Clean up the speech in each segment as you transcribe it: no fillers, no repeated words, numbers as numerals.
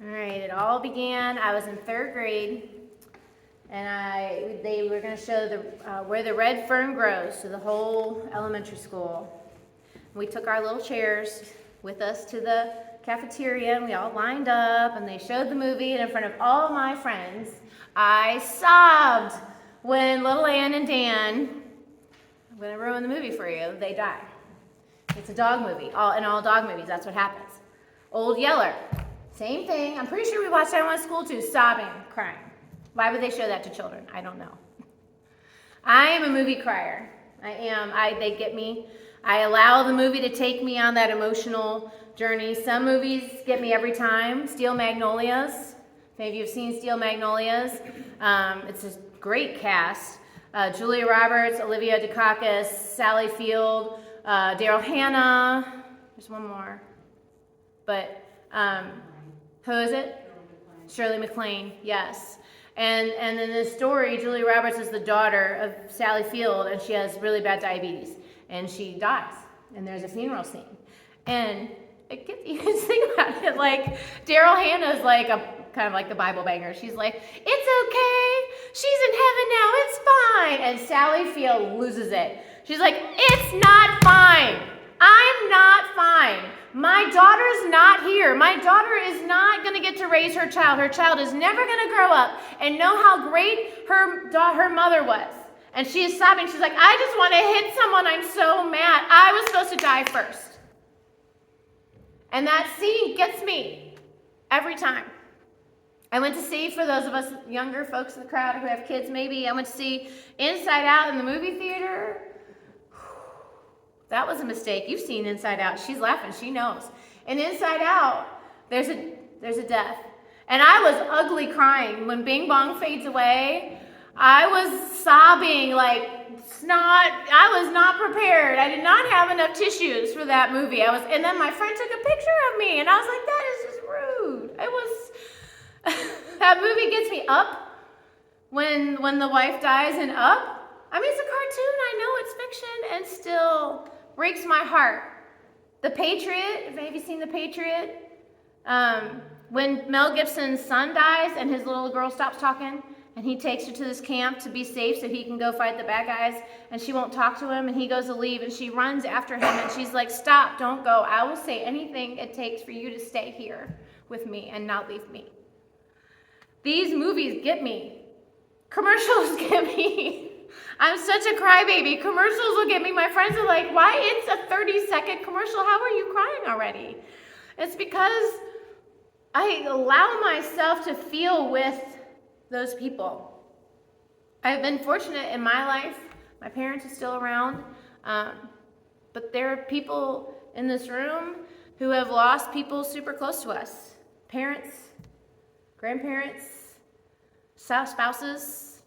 All right, it all began, I was in third grade, and they were going to show where the red fern grows to the whole elementary school. We took our little chairs with us to the cafeteria, and we all lined up, and they showed the movie, and in front of all my friends, I sobbed when little Ann and Dan, I'm going to ruin the movie for you, they die. It's a dog movie. In all dog movies, that's what happens. Old Yeller, same thing. I'm pretty sure we watched that one at school too, sobbing, crying. Why would they show that to children? I don't know. I am a movie crier. I am. They get me. I allow the movie to take me on that emotional journey. Some movies get me every time. Steel Magnolias. If any of you have seen Steel Magnolias, it's a great cast. Julia Roberts, Olivia Dukakis, Sally Field, Daryl Hannah. There's one more. But who is it? Shirley MacLaine, yes. And in this story, Julia Roberts is the daughter of Sally Field, and she has really bad diabetes. And she dies, and there's a funeral scene. And you can think about it, like, Daryl Hannah is like kind of like the Bible banger. She's like, it's okay, she's in heaven now, it's fine. And Sally Field loses it. She's like, it's not fine. I'm not fine. My daughter's not here. My daughter is not going to get to raise her child. Her child is never going to grow up and know how great her mother was. And she is sobbing. She's like, I just want to hit someone. I'm so mad. I was supposed to die first. And that scene gets me every time. I went to see, for those of us younger folks in the crowd who have kids maybe, I went to see Inside Out in the movie theater. That was a mistake. You've seen Inside Out. She's laughing. She knows. In Inside Out, there's a death. And I was ugly crying. When Bing Bong fades away, I was sobbing like snot. I was not prepared. I did not have enough tissues for that movie. And then my friend took a picture of me, and I was like, that is just rude. It was, that movie gets me up when the wife dies and up. I mean, it's a cartoon. I know it's fiction, and still breaks my heart. The Patriot, have any of you seen The Patriot? When Mel Gibson's son dies and his little girl stops talking, and he takes her to this camp to be safe so he can go fight the bad guys, and she won't talk to him, and he goes to leave, and she runs after him, and she's like, stop, don't go. I will say anything it takes for you to stay here with me and not leave me. These movies get me. Commercials get me. I'm such a crybaby. Commercials will get me. My friends are like, why? It's a 30-second commercial. How are you crying already? It's because I allow myself to feel with those people. I've been fortunate in my life. My parents are still around. But there are people in this room who have lost people super close to us. Parents, grandparents, spouses,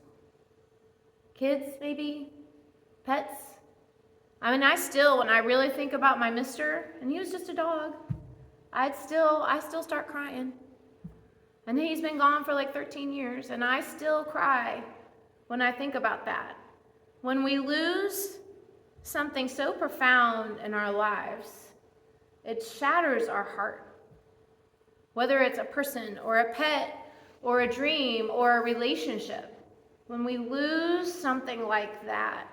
kids, maybe, pets. I mean, when I really think about my mister, and he was just a dog, I still start crying. And he's been gone for like 13 years, and I still cry when I think about that. When we lose something so profound in our lives, it shatters our heart. Whether it's a person or a pet or a dream or a relationship. When we lose something like that,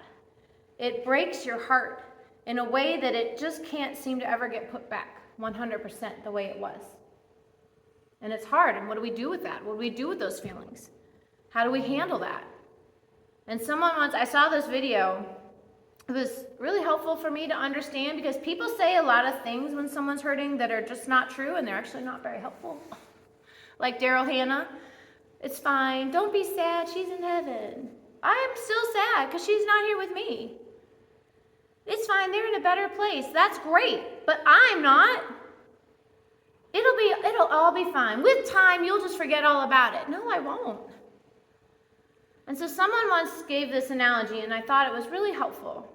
it breaks your heart in a way that it just can't seem to ever get put back 100% the way it was. And it's hard. And what do we do with that? What do we do with those feelings? How do we handle that? And I saw this video. It was really helpful for me to understand, because people say a lot of things when someone's hurting that are just not true, and they're actually not very helpful. Like Daryl Hannah. It's fine. Don't be sad. She's in heaven. I am still sad because she's not here with me. It's fine. They're in a better place. That's great. But I'm not. It'll all be fine. With time, you'll just forget all about it. No, I won't. And so someone once gave this analogy, and I thought it was really helpful.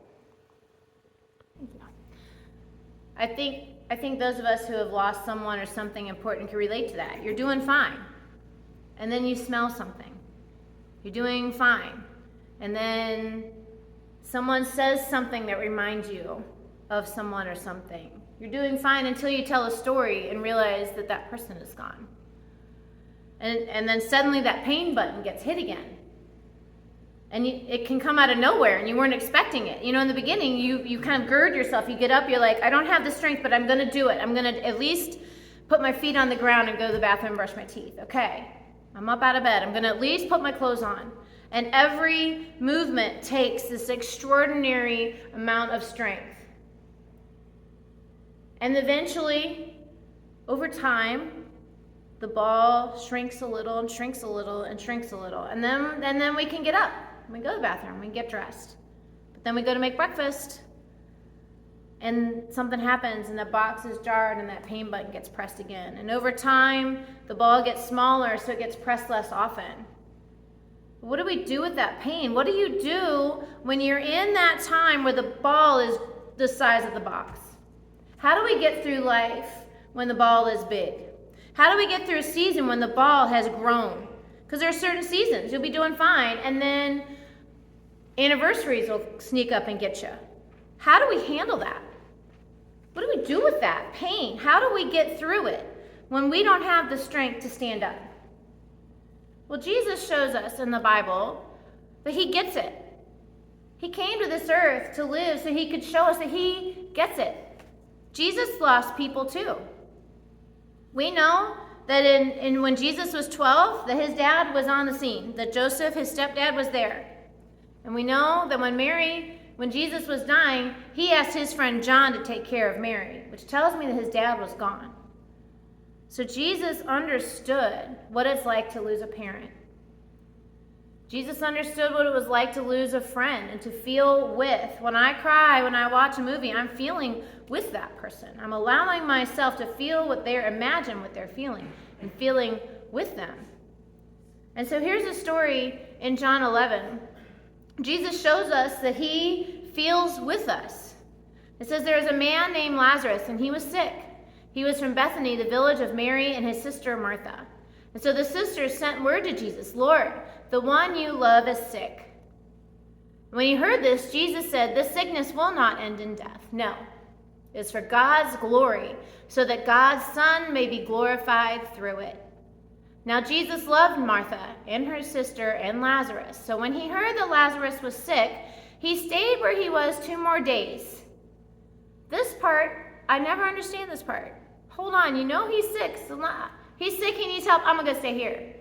I think those of us who have lost someone or something important can relate to that. You're doing fine. And then you smell something. You're doing fine. And then someone says something that reminds you of someone or something. You're doing fine until you tell a story and realize that person is gone. And then suddenly that pain button gets hit again. And it can come out of nowhere, and you weren't expecting it. In the beginning, you kind of gird yourself. You get up, you're like, I don't have the strength, but I'm going to do it. I'm going to at least put my feet on the ground and go to the bathroom and brush my teeth. Okay, I'm up out of bed. I'm going to at least put my clothes on. And every movement takes this extraordinary amount of strength. And eventually, over time, the ball shrinks a little and shrinks a little and shrinks a little. And then we can get up. We go to the bathroom. We get dressed. But then we go to make breakfast. And something happens, and the box is jarred, and that pain button gets pressed again. And over time, the ball gets smaller, so it gets pressed less often. What do we do with that pain? What do you do when you're in that time where the ball is the size of the box? How do we get through life when the ball is big? How do we get through a season when the ball has grown? Because there are certain seasons you'll be doing fine, and then anniversaries will sneak up and get you. How do we handle that? What do we do with that pain? How do we get through it when we don't have the strength to stand up? Well, Jesus shows us in the Bible that he gets it. He came to this earth to live so he could show us that he gets it. Jesus lost people too. We know that when Jesus was 12, that his dad was on the scene, that Joseph, his stepdad, was there. And we know that when Jesus was dying, he asked his friend John to take care of Mary, which tells me that his dad was gone. So Jesus understood what it's like to lose a parent. Jesus understood what it was like to lose a friend and to feel with. When I cry, when I watch a movie, I'm feeling with that person. I'm allowing myself to feel imagine what they're feeling and feeling with them. And so here's a story in John 11. Jesus shows us that he feels with us. It says there was a man named Lazarus, and he was sick. He was from Bethany, the village of Mary and his sister Martha. And so the sisters sent word to Jesus, Lord, the one you love is sick. When he heard this, Jesus said, this sickness will not end in death. No, it's for God's glory, so that God's Son may be glorified through it. Now Jesus loved Martha and her sister and Lazarus. So when he heard that Lazarus was sick, he stayed where he was 2 more days. This part, I never understand this part. Hold on, he's sick. He's sick, he needs help. I'm going to stay here.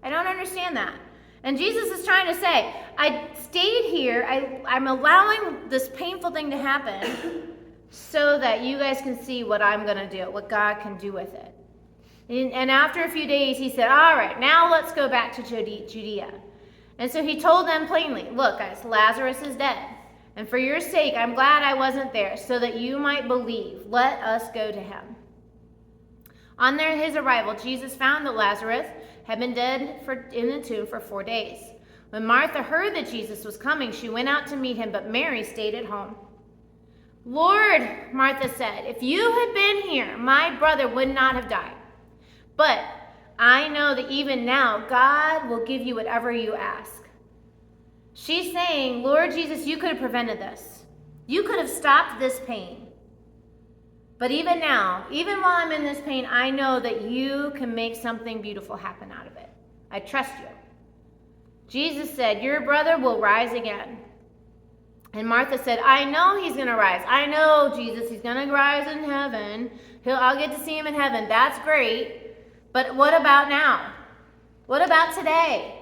I don't understand that. And Jesus is trying to say, I stayed here. I'm allowing this painful thing to happen so that you guys can see what I'm going to do, what God can do with it. And after a few days, he said, all right, now let's go back to Judea. And so he told them plainly, look, guys, Lazarus is dead. And for your sake, I'm glad I wasn't there so that you might believe. Let us go to him. On his arrival, Jesus found that Lazarus had been dead in the tomb for 4 days. When Martha heard that Jesus was coming, she went out to meet him, but Mary stayed at home. Lord, Martha said, if you had been here, my brother would not have died. But I know that even now, God will give you whatever you ask. She's saying, Lord Jesus, you could have prevented this. You could have stopped this pain. But even now, even while I'm in this pain, I know that you can make something beautiful happen out of it. I trust you. Jesus said, your brother will rise again. And Martha said, I know he's going to rise. I know, Jesus, he's going to rise in heaven. I'll get to see him in heaven. That's great. But what about now? What about today?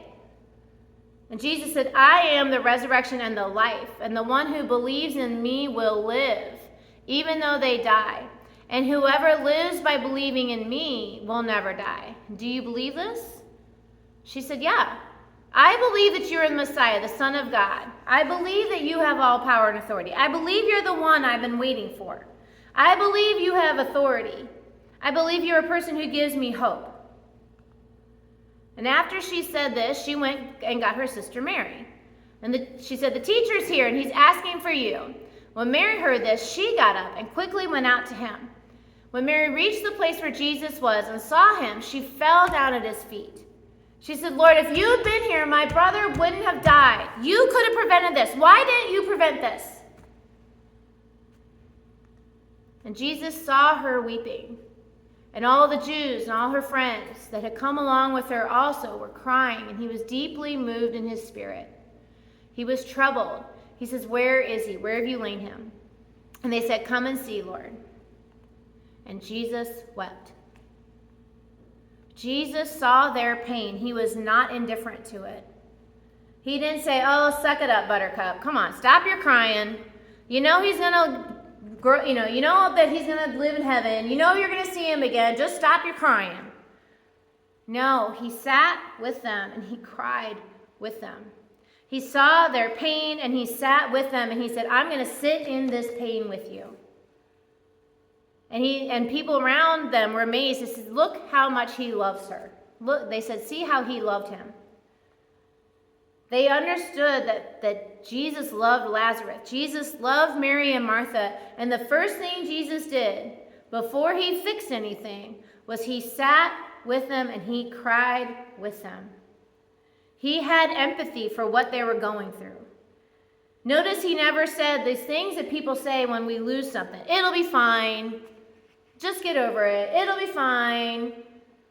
And Jesus said, I am the resurrection and the life, and the one who believes in me will live, even though they die. And whoever lives by believing in me will never die. Do you believe this? She said, yeah. I believe that you're the Messiah, the Son of God. I believe that you have all power and authority. I believe you're the one I've been waiting for. I believe you have authority. I believe you're a person who gives me hope. And after she said this, she went and got her sister Mary. And she said, the teacher's here and he's asking for you. When Mary heard this, she got up and quickly went out to him. When Mary reached the place where Jesus was and saw him, she fell down at his feet. She said, Lord, if you had been here, my brother wouldn't have died. You could have prevented this. Why didn't you prevent this? And Jesus saw her weeping. And all the Jews and all her friends that had come along with her also were crying, and he was deeply moved in his spirit. He was troubled. He says, "Where is he? Where have you laid him?" And they said, "Come and see, Lord." And Jesus wept. Jesus saw their pain. He was not indifferent to it. He didn't say, "Oh, suck it up, Buttercup. Come on, stop your crying. You know he's going to grow, you know that he's going to live in heaven. You know you're going to see him again. Just stop your crying." No, he sat with them and he cried with them. He saw their pain and he sat with them and he said, "I'm going to sit in this pain with you." And people around them were amazed. They said, "Look how much he loves her." Look, they said, "See how he loved him." They understood that Jesus loved Lazarus. Jesus loved Mary and Martha. And the first thing Jesus did before he fixed anything was he sat with them and he cried with them. He had empathy for what they were going through. Notice he never said these things that people say when we lose something. "It'll be fine. Just get over it. It'll be fine.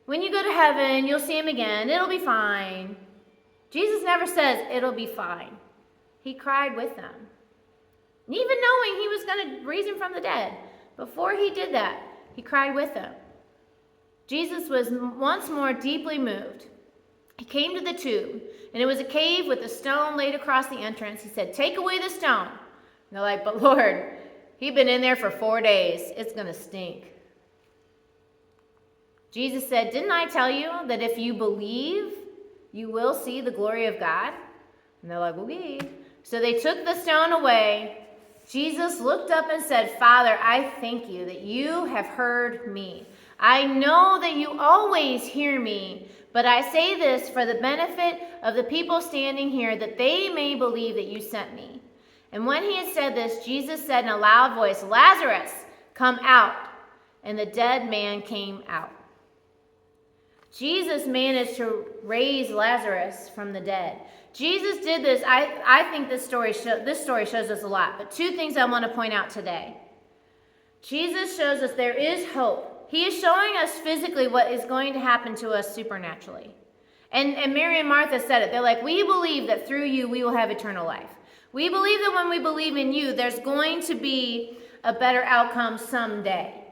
When you go to heaven, you'll see him again. It'll be fine." Jesus never says, "It'll be fine." He cried with them. Even knowing he was going to raise him from the dead, before he did that, he cried with them. Jesus was once more deeply moved. He came to the tomb, and it was a cave with a stone laid across the entrance. He said, "Take away the stone." And they're like, "But Lord, he'd been in there for 4 days. It's going to stink." Jesus said, "Didn't I tell you that if you believe, you will see the glory of God?" And they're like, "Okay." So they took the stone away. Jesus looked up and said, "Father, I thank you that you have heard me. I know that you always hear me, but I say this for the benefit of the people standing here, that they may believe that you sent me." And when he had said this, Jesus said in a loud voice, "Lazarus, come out." And the dead man came out. Jesus managed to raise Lazarus from the dead. Jesus did this. I think this story shows us a lot. But 2 things I want to point out today. Jesus shows us there is hope. He is showing us physically what is going to happen to us supernaturally. And Mary and Martha said it. They're like, "We believe that through you we will have eternal life. We believe that when we believe in you, there's going to be a better outcome someday.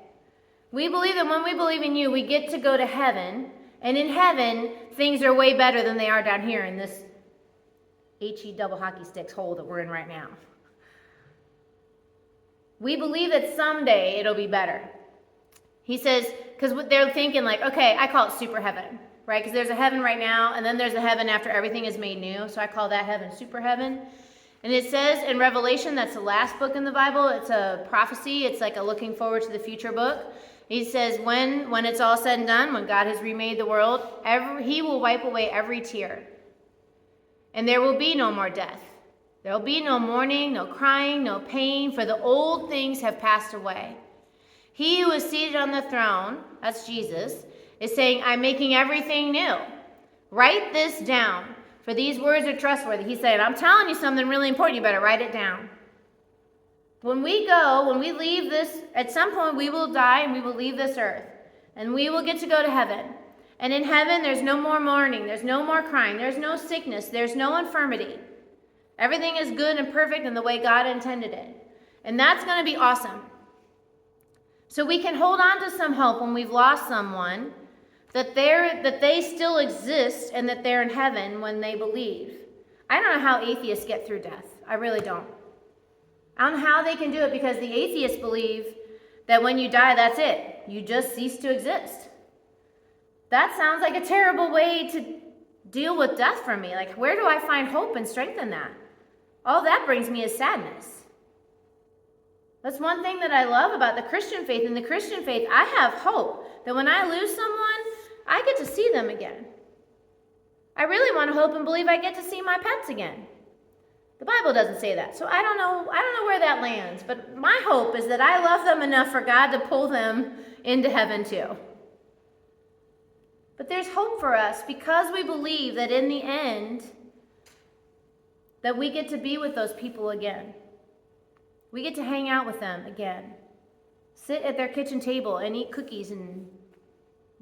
We believe that when we believe in you, we get to go to heaven. And in heaven, things are way better than they are down here in this HE double hockey sticks hole that we're in right now. We believe that someday it'll be better." He says, because they're thinking like, okay, I call it super heaven, right? Because there's a heaven right now, and then there's a heaven after everything is made new. So I call that heaven super heaven. And it says in Revelation, that's the last book in the Bible. It's a prophecy. It's like a looking forward to the future book. He says when it's all said and done, when God has remade the world, he will wipe away every tear. And there will be no more death. There will be no mourning, no crying, no pain, for the old things have passed away. He who is seated on the throne, that's Jesus, is saying, "I'm making everything new. Write this down, for these words are trustworthy." He's saying, "I'm telling you something really important. You better write it down." When we leave this, at some point we will die and we will leave this earth. And we will get to go to heaven. And in heaven there's no more mourning, there's no more crying, there's no sickness, there's no infirmity. Everything is good and perfect in the way God intended it. And that's going to be awesome. So we can hold on to some hope when we've lost someone, that they still exist and that they're in heaven when they believe. I don't know how atheists get through death. I really don't. I don't know how they can do it, because the atheists believe that when you die, that's it. You just cease to exist. That sounds like a terrible way to deal with death for me. Like, where do I find hope and strength in that? All that brings me is sadness. That's one thing that I love about the Christian faith. In the Christian faith, I have hope that when I lose someone, I get to see them again. I really want to hope and believe I get to see my pets again. The Bible doesn't say that, so I don't know where that lands, but my hope is that I love them enough for God to pull them into heaven too. But there's hope for us because we believe that in the end, that we get to be with those people again. We get to hang out with them again. Sit at their kitchen table and eat cookies and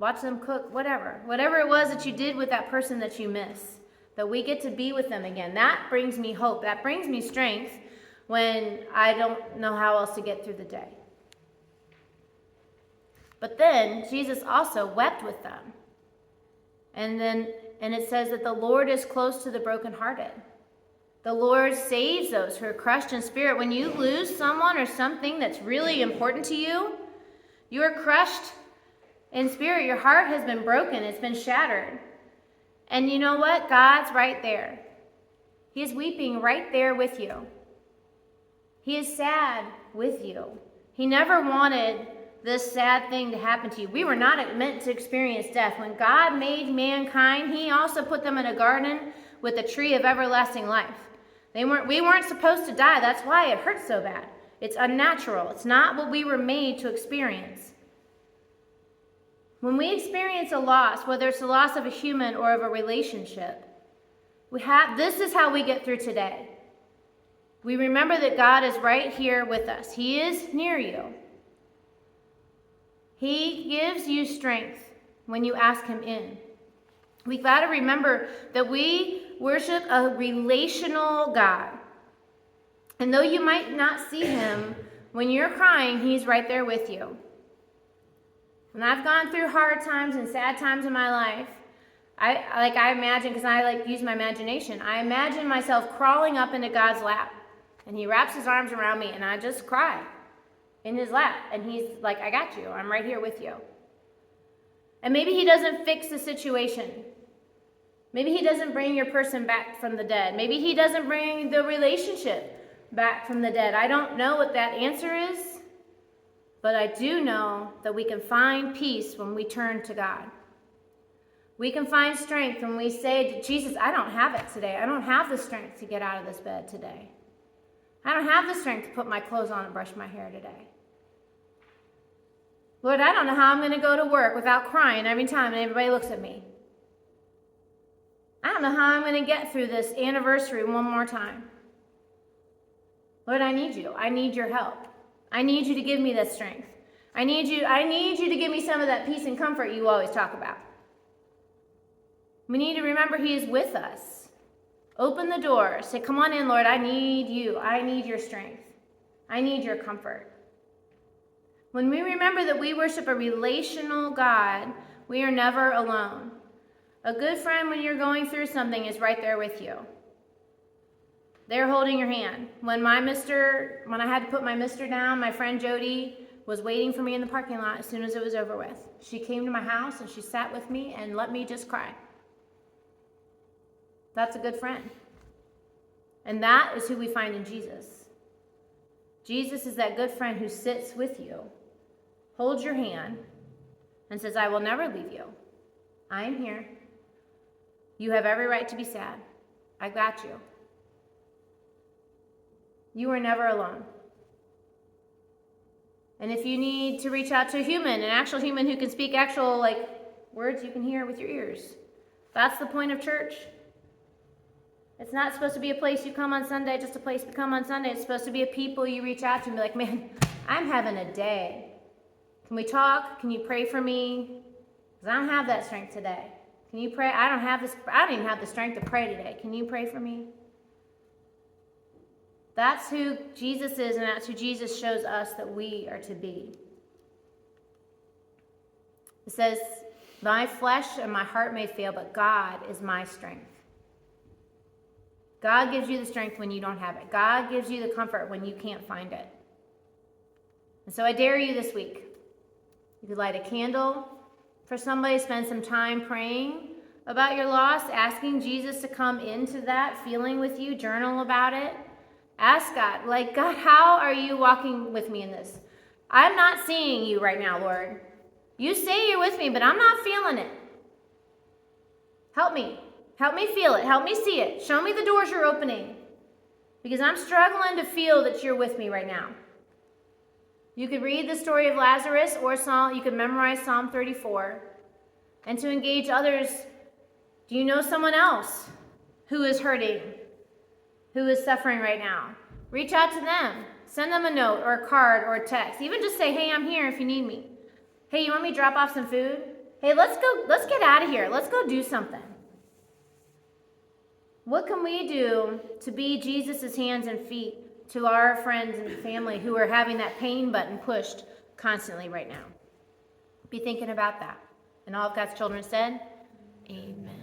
watch them cook, whatever it was that you did with that person that you miss, that we get to be with them again. That brings me hope. That brings me strength when I don't know how else to get through the day. But then Jesus also wept with them. And it says that the Lord is close to the brokenhearted. The Lord saves those who are crushed in spirit. When you lose someone or something that's really important to you, you are crushed in spirit. Your heart has been broken. It's been shattered. And you know what? God's right there. He is weeping right there with you. He is sad with you. He never wanted this sad thing to happen to you. We were not meant to experience death. When God made mankind, he also put them in a garden with a tree of everlasting life. We weren't supposed to die. That's why it hurts so bad. It's unnatural. It's not what we were made to experience. When we experience a loss, whether it's the loss of a human or of a relationship, this is how we get through today. We remember that God is right here with us. He is near you. He gives you strength when you ask him in. We've got to remember that we worship a relational God. And though you might not see him, when you're crying, he's right there with you. When I've gone through hard times and sad times in my life, I imagine, because I use my imagination, I imagine myself crawling up into God's lap. And he wraps his arms around me and I just cry in his lap. And he's like, I got you. I'm right here with you. And maybe he doesn't fix the situation. Maybe he doesn't bring your person back from the dead. Maybe he doesn't bring the relationship back from the dead. I don't know what that answer is, but I do know that we can find peace when we turn to God. We can find strength when we say to Jesus, I don't have it today. I don't have the strength to get out of this bed today. I don't have the strength to put my clothes on and brush my hair today. Lord, I don't know how I'm going to go to work without crying every time and everybody looks at me. I don't know how I'm going to get through this anniversary one more time. Lord, I need you. I need your help. I need you to give me that strength. I need you to give me some of that peace and comfort you always talk about. We need to remember he is with us. Open the door. Say, come on in, Lord. I need you. I need your strength. I need your comfort. When we remember that we worship a relational God, we are never alone. A good friend, when you're going through something, is right there with you. They're holding your hand. When I had to put my mister down, my friend Jody was waiting for me in the parking lot as soon as it was over with. She came to my house and she sat with me and let me just cry. That's a good friend. And that is who we find in Jesus. Jesus is that good friend who sits with you, holds your hand, and says, I will never leave you. I am here. You have every right to be sad. I got you. You are never alone. And if you need to reach out to a human, an actual human who can speak actual words you can hear with your ears, that's the point of church. It's not supposed to be a place you come on Sunday, just a place to come on Sunday. It's supposed to be a people you reach out to and be like, man, I'm having a day. Can we talk? Can you pray for me? Because I don't have that strength today. Can you pray? I don't even have the strength to pray today. Can you pray for me? That's who Jesus is, and that's who Jesus shows us that we are to be. It says, my flesh and my heart may fail, but God is my strength. God gives you the strength when you don't have it. God gives you the comfort when you can't find it. And so I dare you this week. You could light a candle for somebody, spend some time praying about your loss, asking Jesus to come into that feeling with you, journal about it. Ask God, God, how are you walking with me in this? I'm not seeing you right now, Lord. You say you're with me, but I'm not feeling it. Help me. Help me feel it. Help me see it. Show me the doors you're opening. Because I'm struggling to feel that you're with me right now. You could read the story of Lazarus, or you could memorize Psalm 34. And to engage others, do you know someone else who is hurting, who is suffering right now? Reach out to them. Send them a note or a card or a text. Even just say, hey, I'm here if you need me. Hey, you want me to drop off some food? Hey, let's get out of here. Let's go do something. What can we do to be Jesus' hands and feet to our friends and family who are having that pain button pushed constantly right now? Be thinking about that. And all of God's children said, amen.